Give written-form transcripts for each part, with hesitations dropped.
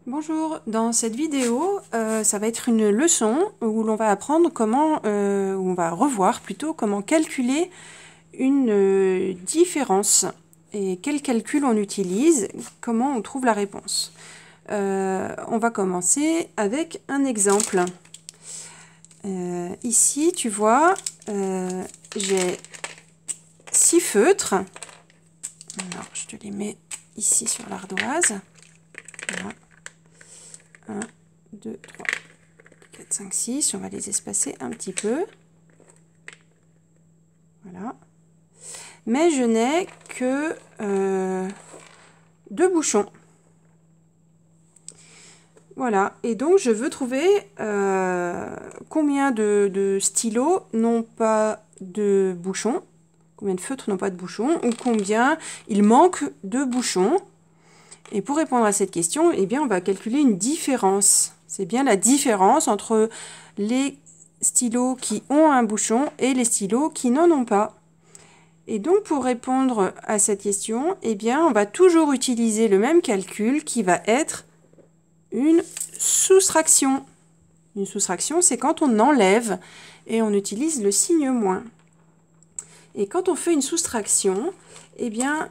Bonjour, dans cette vidéo, ça va être une leçon où l'on va apprendre comment, où on va revoir plutôt comment calculer une différence et quel calcul on utilise, comment on trouve la réponse. On va commencer avec un exemple. Ici, tu vois, j'ai 6 feutres. Alors, je te les mets ici sur l'ardoise. Voilà. 1, 2, 3, 4, 5, 6. On va les espacer un petit peu. Voilà. Mais je n'ai que 2 bouchons. Voilà. Et donc, je veux trouver combien de stylos n'ont pas de bouchons. Combien de feutres n'ont pas de bouchons. Ou combien il manque de bouchons. Et pour répondre à cette question, eh bien, on va calculer une différence. C'est bien la différence entre les stylos qui ont un bouchon et les stylos qui n'en ont pas. Et donc, pour répondre à cette question, eh bien, on va toujours utiliser le même calcul qui va être une soustraction. Une soustraction, c'est quand on enlève et on utilise le signe moins. Et quand on fait une soustraction, eh bien,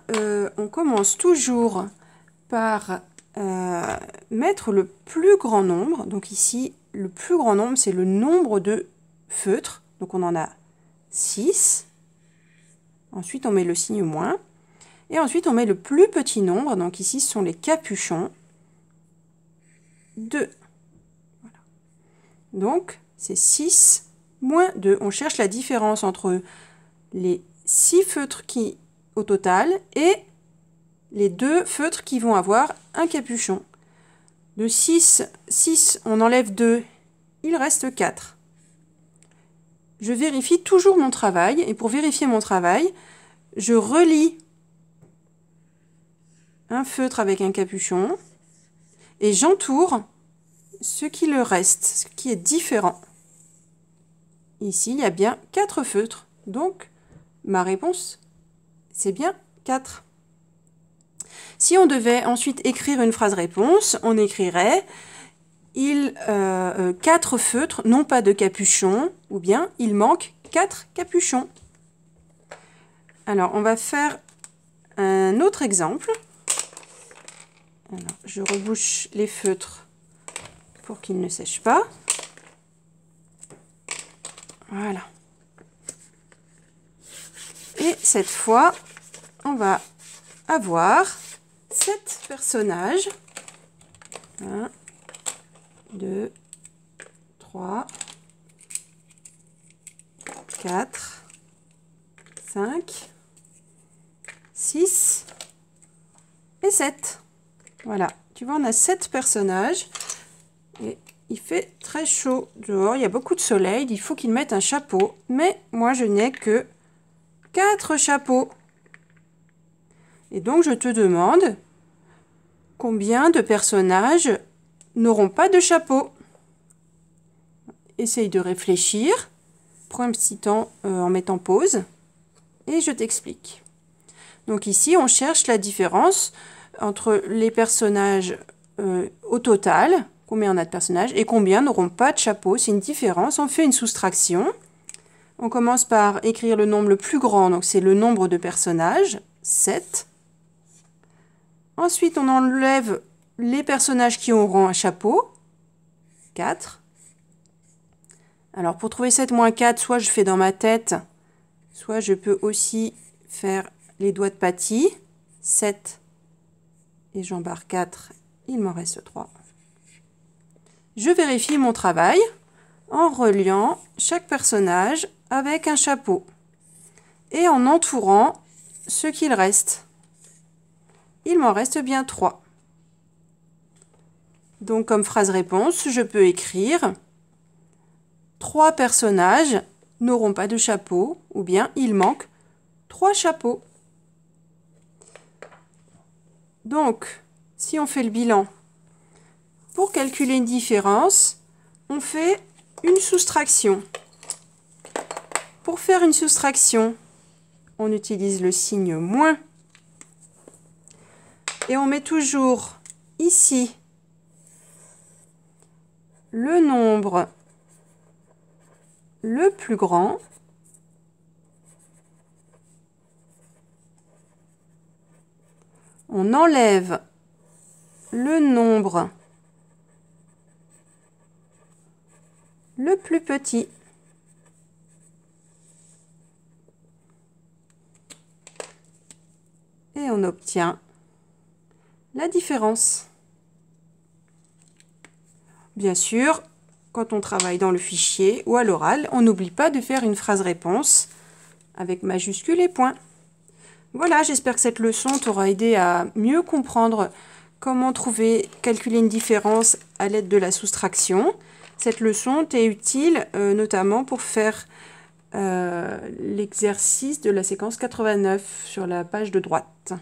on commence toujours par mettre le plus grand nombre. Donc ici, le plus grand nombre, c'est le nombre de feutres. Donc on en a 6. Ensuite, on met le signe moins. Et ensuite, on met le plus petit nombre. Donc ici, ce sont les capuchons. 2. Voilà. Donc, c'est 6 moins 2. On cherche la différence entre les 6 feutres qui, au total, et les 2 feutres qui vont avoir un capuchon. De 6, on enlève 2, il reste 4. Je vérifie toujours mon travail, et pour vérifier mon travail, je relie un feutre avec un capuchon, et j'entoure ce qui le reste, ce qui est différent. Ici, il y a bien 4 feutres, donc ma réponse, c'est bien 4. Si on devait ensuite écrire une phrase réponse, on écrirait 4 feutres n'ont pas de capuchon, ou bien il manque 4 capuchons. Alors, on va faire un autre exemple. Alors, je rebouche les feutres pour qu'ils ne sèchent pas. Voilà. Et cette fois, on va avoir 7 personnages. 1, 2, 3, 4, 5, 6 et 7. Voilà, tu vois, on a 7 personnages. Et il fait très chaud dehors, il y a beaucoup de soleil, il faut qu'ils mettent un chapeau. Mais moi, je n'ai que 4 chapeaux. Et donc, je te demande combien de personnages n'auront pas de chapeau. Essaye de réfléchir. Prends un petit temps en mettant pause. Et je t'explique. Donc ici, on cherche la différence entre les personnages au total. Combien on a de personnages et combien n'auront pas de chapeau. C'est une différence. On fait une soustraction. On commence par écrire le nombre le plus grand. Donc c'est le nombre de personnages. 7. Ensuite, on enlève les personnages qui auront un chapeau. 4. Alors, pour trouver 7 moins 4, soit je fais dans ma tête, soit je peux aussi faire les doigts de Paty. 7 et j'en barre 4, il m'en reste 3. Je vérifie mon travail en reliant chaque personnage avec un chapeau et en entourant ce qu'il reste. Il m'en reste bien 3. Donc, comme phrase réponse, je peux écrire 3 personnages n'auront pas de chapeau, ou bien il manque 3 chapeaux. Donc, si on fait le bilan, pour calculer une différence, on fait une soustraction. Pour faire une soustraction, on utilise le signe moins. Et on met toujours ici le nombre le plus grand on enlève le nombre le plus petit. Et on obtient la différence. Bien sûr, quand on travaille dans le fichier ou à l'oral, on n'oublie pas de faire une phrase réponse avec majuscules et points. Voilà, j'espère que cette leçon t'aura aidé à mieux comprendre comment calculer une différence à l'aide de la soustraction. Cette leçon t'est utile notamment pour faire l'exercice de la séquence 89 sur la page de droite.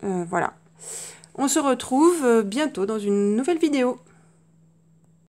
Voilà. On se retrouve bientôt dans une nouvelle vidéo.